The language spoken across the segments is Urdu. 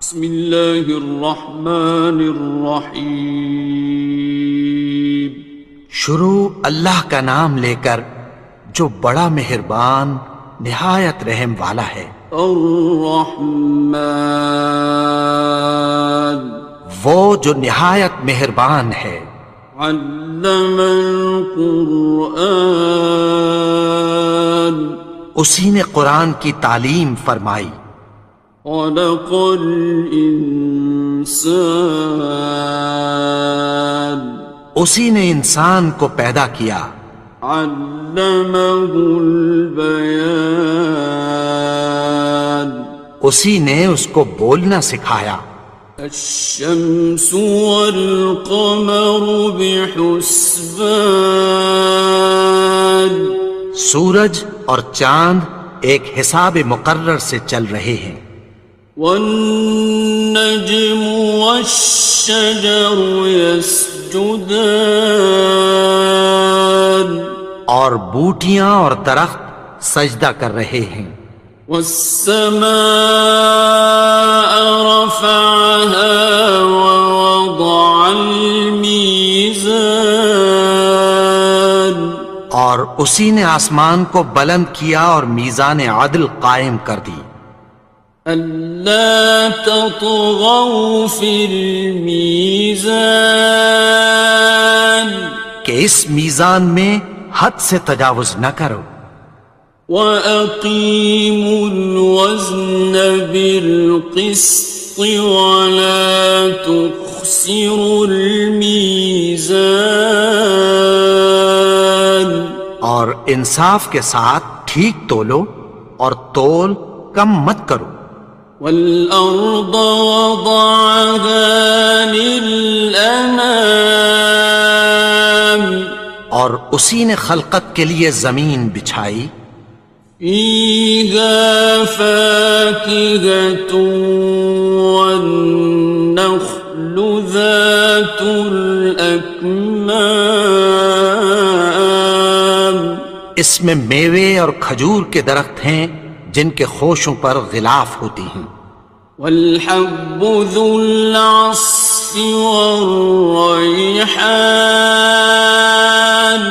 بسم اللہ الرحمن الرحیم۔ شروع اللہ کا نام لے کر جو بڑا مہربان نہایت رحم والا ہے۔ الرحمن، وہ جو نہایت مہربان ہے۔ علم القرآن، اسی نے قرآن کی تعلیم فرمائی۔ خلق الانسان، اسی نے انسان کو پیدا کیا۔ علمہ البیان، اسی نے اس کو بولنا سکھایا۔ الشمس والقمر بحسبان، سورج اور چاند ایک حساب مقرر سے چل رہے ہیں۔ والنجم والشجر يسجدان، اور بوٹیاں اور درخت سجدہ کر رہے ہیں۔ والسماء رفعها ووضع الميزان، اور اسی نے آسمان کو بلند کیا اور میزان عدل قائم کر دی۔ ألا تطغوا في الميزان، کہ اس میزان میں حد سے تجاوز نہ کرو۔ وَأَقِيمُوا الْوَزْنَ بِالْقِسْطِ وَلَا تُخْسِرُوا الْمِيزَانَ، اور انصاف کے ساتھ ٹھیک تولو اور تول کم مت کرو۔ وَالْأَرْضَ وَضَعَهَا لِلْأَنَامِ، اور اسی نے خلقت کے لیے زمین بچھائی۔ فِيهَا فَاكِهَةٌ وَالنَّخْلُ ذَاتُ الْأَكْمَامِ، اس میں میوے اور کھجور کے درخت ہیں جن کے خوشوں پر غلاف ہوتی ہیں۔ وَالْحَبُّ ذُو الْعَصْفِ وَالرَّيْحَانِ،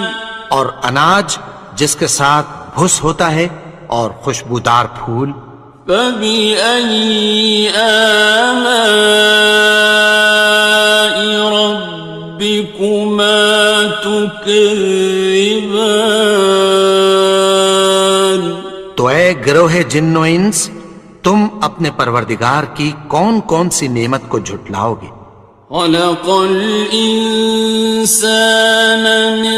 اور اناج جس کے ساتھ بھس ہوتا ہے اور خوشبودار پھول۔ فَبِأَيِّ آلَاءِ رَبِّكُمَا تُكَذِّبَانِ، تو اے گروہ جن و انس، تم اپنے پروردگار کی کون کون سی نعمت کو جھٹلاؤ گے؟ خَلَقَ الْإِنسَانَ مِنْ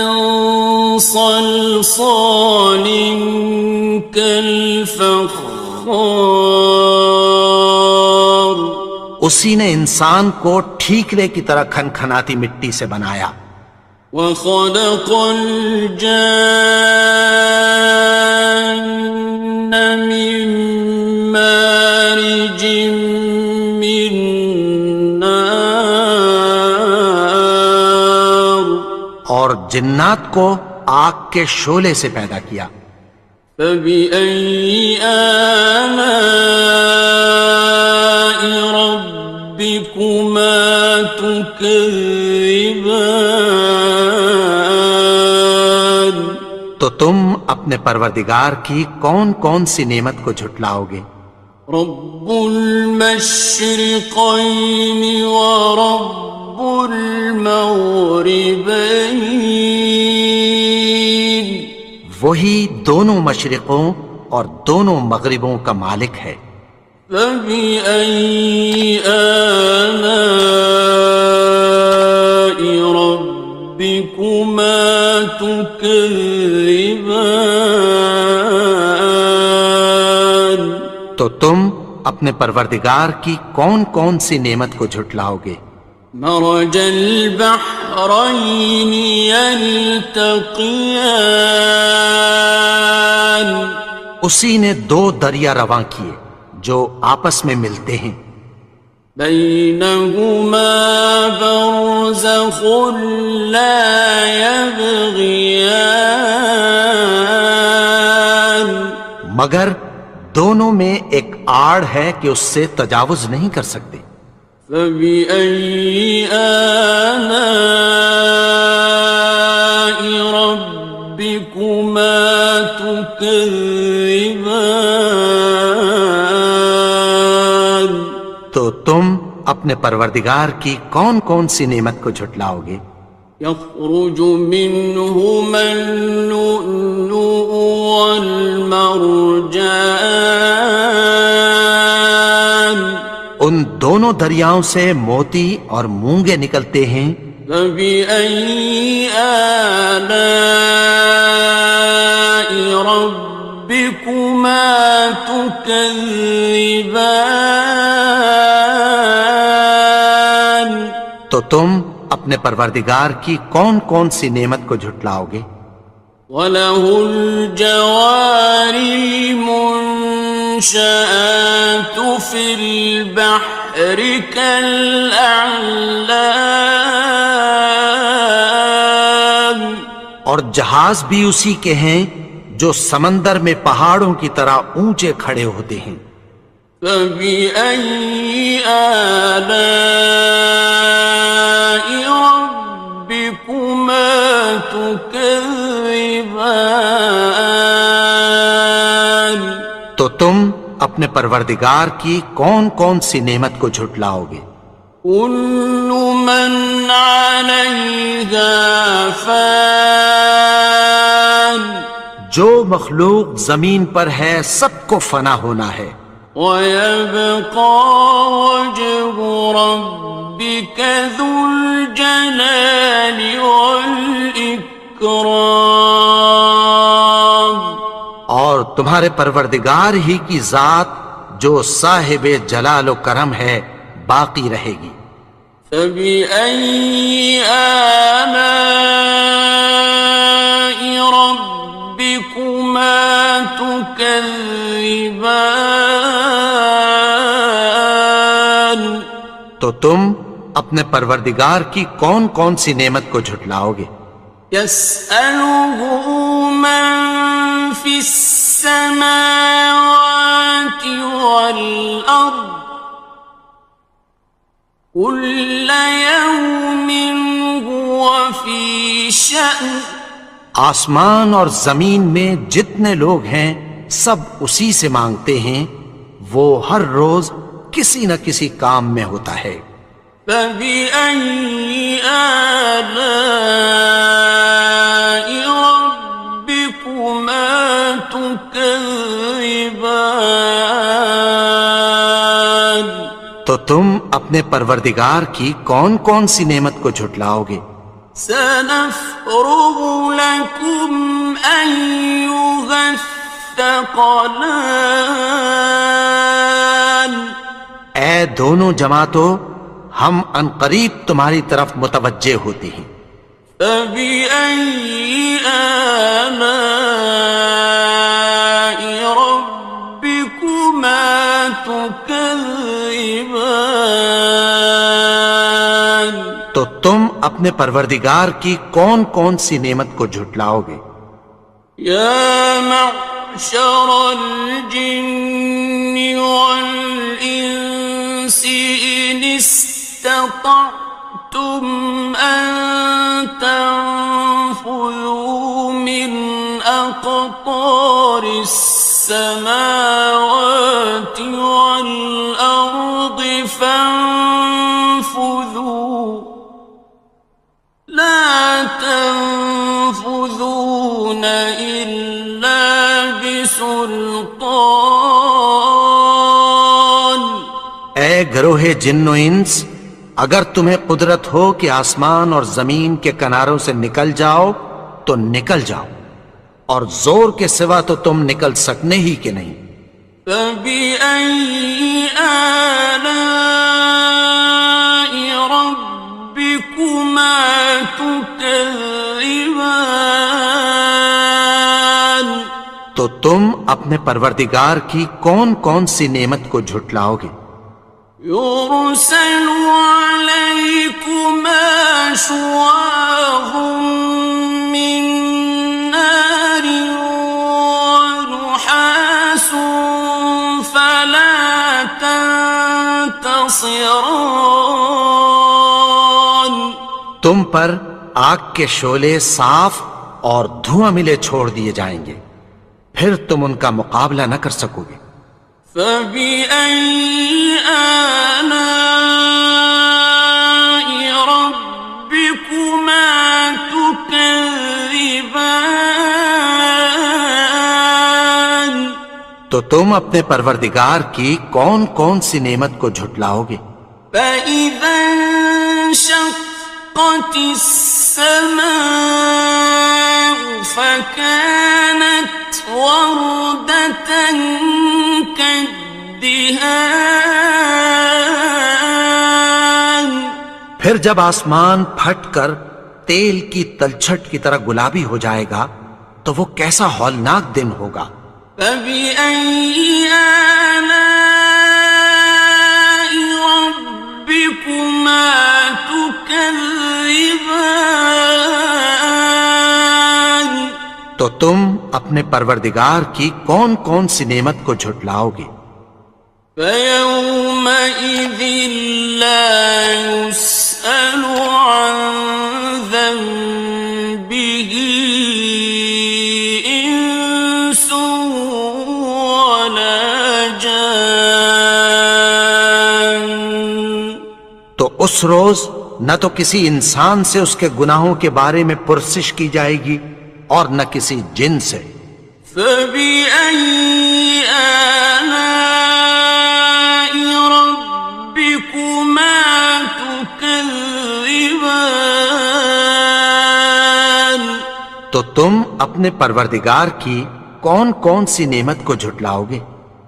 صَلْصَالٍ كَالْفَخَّارِ، اسی نے انسان کو ٹھیکرے کی طرح کھنکھناتی مٹی سے بنایا۔ وَخَلَقَ الْجَانَّ مِن مَّارِجٍ مِّن نَّارٍ، اور جنات کو آگ کے شعلے سے پیدا کیا۔ فَبِأَيِّ آلَاءِ رَبِّكُمَا تُكَذِّبَانِ، تو تم اپنے پروردگار کی کون کون سی نعمت کو جھٹلاؤ گے؟ رب المشرقین ورب المغربین، وہی دونوں مشرقوں اور دونوں مغربوں کا مالک ہے۔ فَبِأَيِّ آلَاءِ رَبِّكُمَا تُكَذِّبَانِ، تو تم اپنے پروردگار کی کون کون سی نعمت کو جھٹلاؤ گے؟ مرج البحرین یلتقیان، اسی نے دو دریا رواں کیے جو آپس میں ملتے ہیں۔ بینہما برزخ لا یبغیان، مگر دونوں میں ایک آڑ ہے کہ اس سے تجاوز نہیں کر سکتے۔ فبأي آلاء ربكما تكذبان؟ تو تم اپنے پروردگار کی کون کون سی نعمت کو جھٹلاؤ گے؟ يخرج منهما اللؤلؤ والمرجان، ان دونوں دریاؤں سے موتی اور مونگے نکلتے ہیں۔ فبأي آلاء ربكما تكذبان؟ تو تم اپنے پروردگار کی کون کون سی نعمت کو جھٹلاؤ گے؟ وَلَهُ الْجَوَارِ الْمُنشَآتُ فِي الْبَحْرِ كَالْأَعْلَامِ، اور جہاز بھی اسی کے ہیں جو سمندر میں پہاڑوں کی طرح اونچے کھڑے ہوتے ہیں۔ فَبِأَيِّ آلَاءِ رَبِّكُمَا تُكَذِّبَانِ؟ تو تم اپنے پروردگار کی کون کون سی نعمت کو جھٹلاؤ گے؟ كُلُّ مَنْ عَلَيْهَا فَانٍ، جو مخلوق زمین پر ہے سب کو فنا ہونا ہے۔ وَيَبْقَى وَجْهُ رَبِّكَ ذُو الْجَلَالِ وَالْإِكْرَامِ، اور تمہارے پروردگار ہی کی ذات جو صاحب جلال و کرم ہے باقی رہے گی۔ فَبِأَيِّ آلَاءِ رَبِّكُمَا تُكَذِّبَانِ؟ تو تم اپنے پروردگار کی کون کون سی نعمت کو جھٹلاؤ گے؟ يَسْأَلُهُ مَن فِي السَّمَاوَاتِ وَالْأَرْضِ كُلَّ يَوْمٍ هُوَ فِي شَأْنٍ، آسمان اور زمین میں جتنے لوگ ہیں سب اسی سے مانگتے ہیں، وہ ہر روز کسی نہ کسی کام میں ہوتا ہے۔ فَبِأَيِّ آلَاءِ رَبِّكُمَا تُكَذِّبَانِ؟ تو تم اپنے پروردگار کی کون کون سی نعمت کو جھٹلاؤ گے؟ سَنَفْرُغُ لَكُمْ أَيُّهَ الثَّقَلَانِ، اے دونوں جماعتوں، ہم عنقریب تمہاری طرف متوجہ ہوتے ہیں۔ فَبِأَيِّ آلَاءِ رَبِّكُمَا تُكَذِّبَانِ؟ تو تم اپنے پروردگار کی کون کون سی نعمت کو جھٹلاؤ گے؟ يَا مَعْشَرَ الْجِنِّ وَالْإِنسِ إِنِ اسْتَطَعْتُمْ أَن تَنفُذُوا مِنْ أَقْطَارِ السَّمَاوَاتِ وَالْأَرْضِ فَانفُذُوا لَا تَنفُذُونَ إِلَّا بِسُلْطَانٍ۔ اے گروہ جن و انس، اگر تمہیں قدرت ہو کہ آسمان اور زمین کے کناروں سے نکل جاؤ تو نکل جاؤ، اور زور کے سوا تو تم نکل سکنے ہی کہ نہیں۔ فَبِأَيِّ آلَاءِ رَبِّكُمَا تُكَذِّبَانِ؟ تو تم اپنے پروردگار کی کون کون سی نعمت کو جھٹلاؤ گے؟ يُرْسَلُ عَلَيْكُمَا شُوَاظٌ مِّن نَّارٍ وَنُحَاسٌ فَلَا ينتصران تم پر آگ کے شعلے صاف اور دھواں ملے چھوڑ دیے جائیں گے، پھر تم ان کا مقابلہ نہ کر سکو گے۔ فبأي آلاء ربكما تكذبان تو تم اپنے پروردگار کی کون کون سی نعمت کو جھٹلاؤ گے؟ فإذا انشقت السماء فكانت وردة كالدهان پھر جب آسمان پھٹ کر تیل کی تلچھٹ کی طرح گلابی ہو جائے گا تو وہ کیسا ہولناک دن ہوگا۔ فبأي آلاء ربكما تكذبان تو تم اپنے پروردگار کی کون کون سی نعمت کو جھٹلاؤ گے؟ فيومئذ لا يسأل عن ذنبه إنس ولا جان تو اس روز نہ تو کسی انسان سے اس کے گناہوں کے بارے میں پرسش کی جائے گی اور نہ کسی جن سے۔ فبأي آلاء ربكما تكذبان تو تم اپنے پروردگار کی کون کون سی نعمت کو جھٹلاؤ گے؟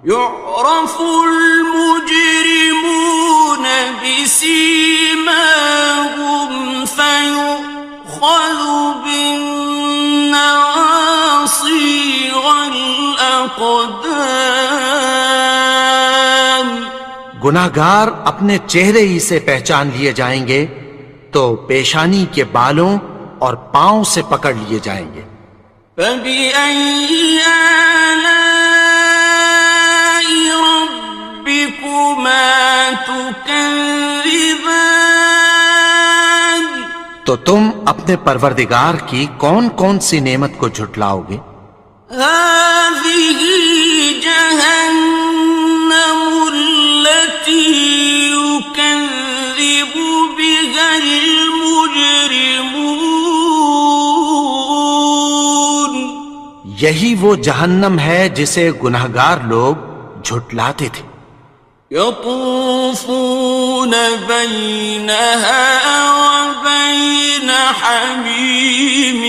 يعرف المجرمون بسيماهم فيؤخذ بالنواصي والأقدام گناہگار اپنے چہرے ہی سے پہچان لیے جائیں گے تو پیشانی کے بالوں اور پاؤں سے پکڑ لیے جائیں گے۔ فبأي آلاء ربكما تكذبان تو تم اپنے پروردگار کی کون کون سی نعمت کو جھٹلاؤ گے؟ هذه جهنم التي يكذب بها المجرمون یہی وہ جہنم ہے جسے گناہگار لوگ جھٹلاتے تھے۔ يطوفون بينها وبين حميم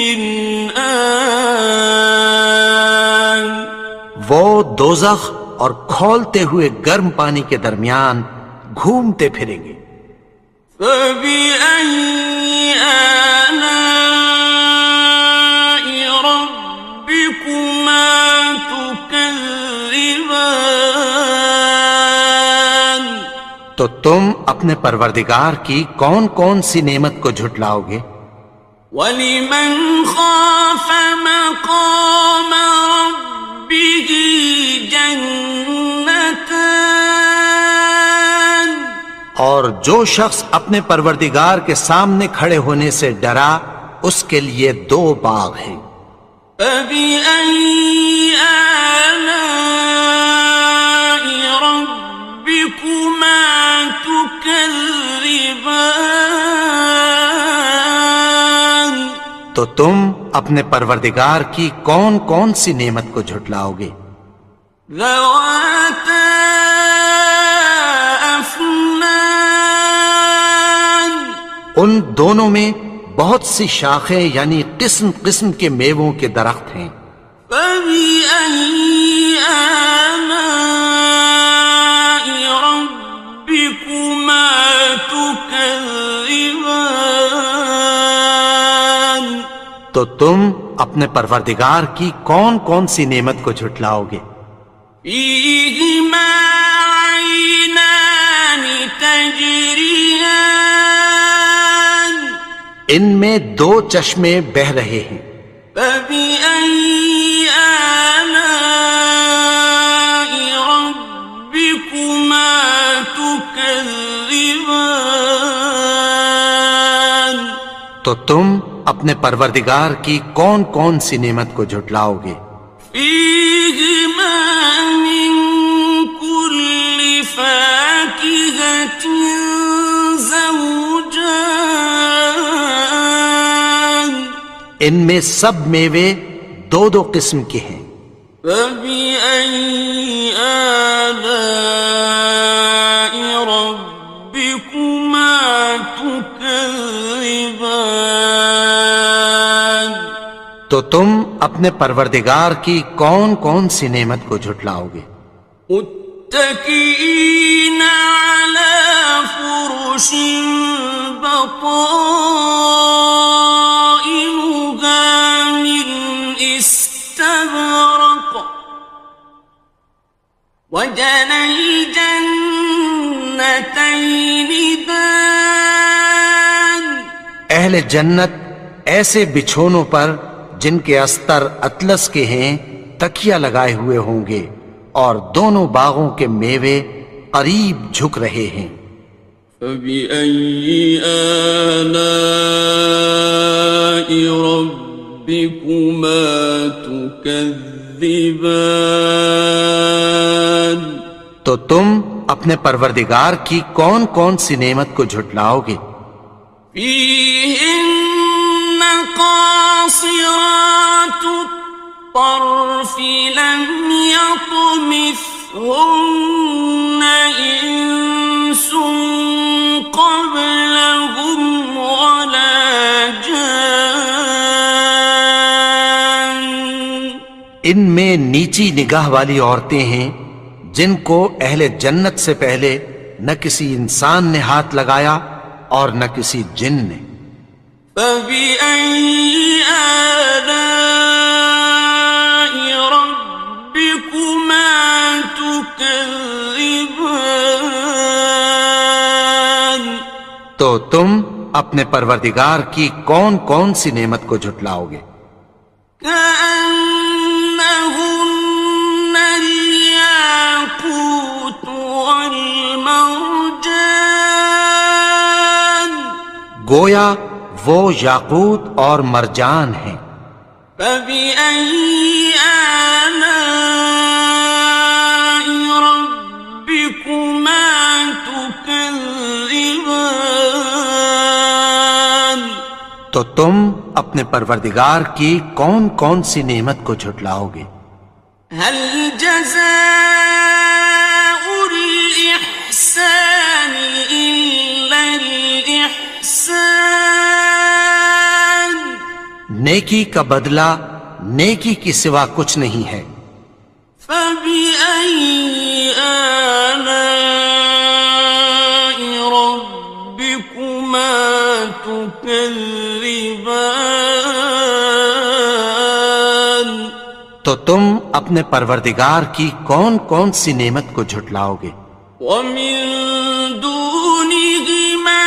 آن وہ دوزخ اور کھولتے ہوئے گرم پانی کے درمیان گھومتے پھریں گے۔ فبأي آلاء ربكما تكذبان تو تم اپنے پروردگار کی کون کون سی نعمت کو جھٹلاؤ گے؟ وَلِمَنْ خَافَ مَقَامَ رَبِّهِ جَنَّتَانِ اور جو شخص اپنے پروردگار کے سامنے کھڑے ہونے سے ڈرا اس کے لیے دو باغ ہیں۔ فَبِأَيِّ آلَاءِ رَبِّكُمَا تُكَذِّبَانِ تو تم اپنے پروردگار کی کون کون سی نعمت کو جھٹلاؤ گے؟ ذَوَاتَا أَفْنَانٍ ان دونوں میں بہت سی شاخیں یعنی قسم قسم کے میووں کے درخت ہیں۔ فَبِأَيِّ آلَاءِ رَبِّكُمَا تُكَذِّبَانِ تو تم اپنے پروردگار کی کون کون سی نعمت کو جھٹلاؤ گے؟ فِيهِمَا عَيْنَانِ تَجْرِيَانِ ان میں دو چشمے بہہ رہے ہیں۔ فَبِأَيِّ آلَاءِ رَبِّكُمَا تُكَذِّبَانِ تكذبان تو تم اپنے پروردگار کی کون کون سی نعمت کو جھٹلاؤ گے؟ فيهما من كل فاكهة زوجان ان میں سب میوے دو دو قسم کے ہیں۔ فبأي آلاء ربكما تكذبان تو تم اپنے پروردگار کی کون کون سی نعمت کو جھٹلاؤ گے؟ متكئين على فرش بطائنها من استبرق وجنى الجنتين دان اہل جنت ایسے بچھونوں پر جن کے استر اطلس کے ہیں تکیہ لگائے ہوئے ہوں گے، اور دونوں باغوں کے میوے قریب جھک رہے ہیں۔ فبأي آلاء ربكما تكذبان تو تم اپنے پروردگار کی کون کون سی نعمت کو جھٹلاؤ گے؟ فيهن قاصرات الطرف لم يطمثهن إنس قبلهم ولا جان ان میں نیچی نگاہ والی عورتیں ہیں جن کو اہل جنت سے پہلے نہ کسی انسان نے ہاتھ لگایا اور نہ کسی جن نے۔ فبأي آلاء ربكما تكذبان تو تم اپنے پروردگار کی کون کون سی نعمت کو جھٹلاؤ گے؟ كأنهن الياقوت والمرجان گویا وہ یاقوت اور مرجان ہیں۔ فبأي آلاء ربكما تكذبان تو تم اپنے پروردگار کی کون کون سی نعمت کو جھٹلاؤ گے؟ هل جزاء الإحسان إلا الإحسان نیکی کا بدلہ نیکی کی سوا کچھ نہیں ہے۔ فبأي آلاء ربكما تكذبان تو تم اپنے پروردگار کی کون کون سی نعمت کو جھٹلاؤ گے؟ ومن دونهما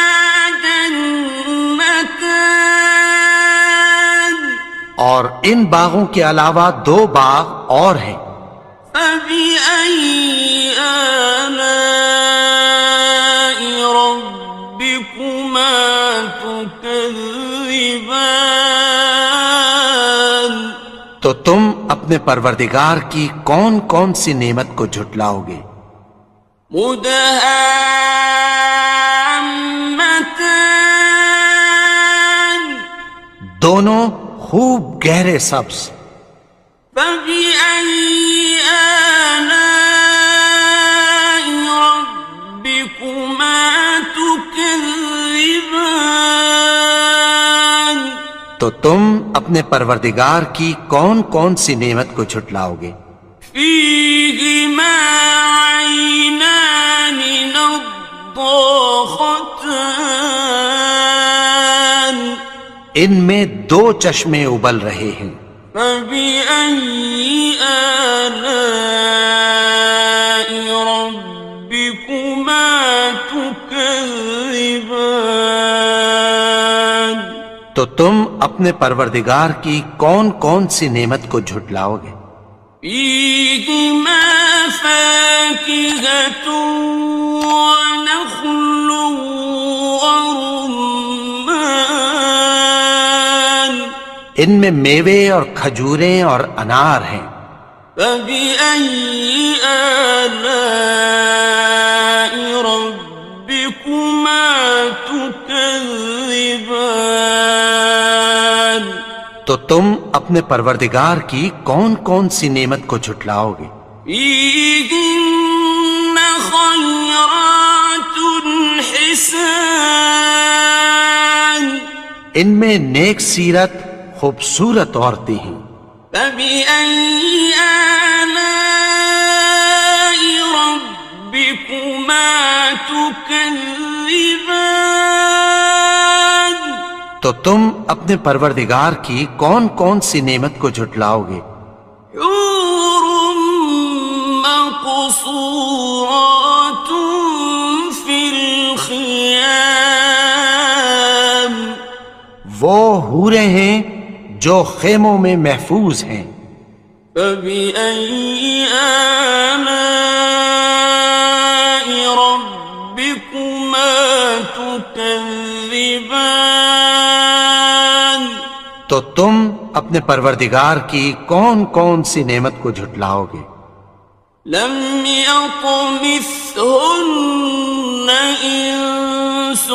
جنتان اور ان باغوں کے علاوہ دو باغ اور ہیں۔ فبأي آلاء ربكما تكذبان تو تم اپنے پروردگار کی کون کون سی نعمت کو جھٹلاؤ گے؟ مدهامتان دونوں خوب گہرے سبز۔ فبأي آلاء ربكما تكذبان تو تم اپنے پروردگار کی کون کون سی نعمت کو جھٹلاؤ گے؟ فيهما عينان نضاختان ان میں دو چشمے ابل رہے ہیں۔ فبأي آلاء ربكما تكذبان تو تم اپنے پروردگار کی کون کون سی نعمت کو جھٹلاؤ گے؟ فيهما فاكهة ونخل ورمان ان میں میوے اور کھجوریں اور انار ہیں. فبأي آلاء ربكما تكذبان تو تم اپنے پروردگار کی کون کون سی نعمت کو جھٹلاؤ گے؟ فيهن خيرات حسان ان میں نیک سیرت خوبصورت عورتیں ہیں. فبأي آلاء ربكما تكذبان تو تم اپنے پروردگار کی کون کون سی نعمت کو جھٹلاؤ گے؟ حور مقصورات في الخيام وہ حوریں ہیں جو خیموں میں محفوظ ہیں. فبأي آلاء ربكما تكذبان تو تم اپنے پروردگار کی کون کون سی نعمت کو جھٹلاؤ گے؟ لم يطمثهن إنس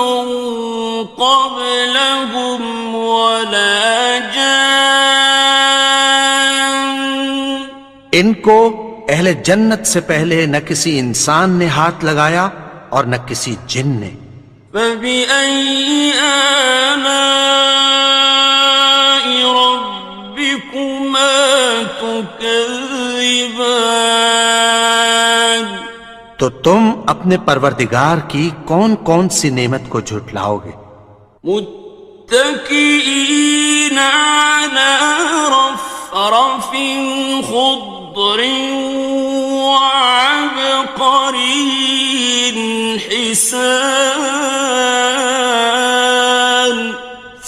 قبلهم ولا جان ان کو اہل جنت سے پہلے نہ کسی انسان نے ہاتھ لگایا اور نہ کسی جن نے. فبأي آلاء ربكما تكذبان تو تم اپنے پروردگار کی کون کون سی نعمت کو جھٹلاؤ گے؟ متكئين على رفرف خضر وعبقري حسان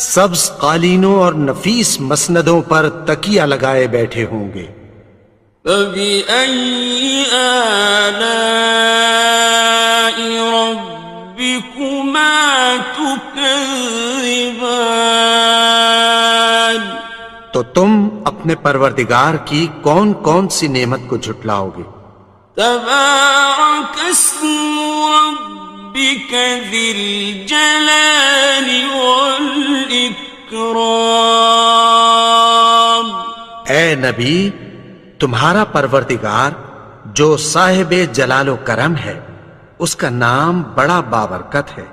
سبز قالینوں اور نفیس مسندوں پر تکیہ لگائے بیٹھے ہوں گے. فبأي آلاء ربكما تكذبان تو تم اپنے پروردگار کی کون کون سی نعمت کو جھٹلاؤ گے؟ تبارك اسم ربك ذي الجلال والإكرام اے نبی، تمہارا پروردگار جو صاحب جلال و کرم ہے، اس کا نام بڑا بابرکت ہے.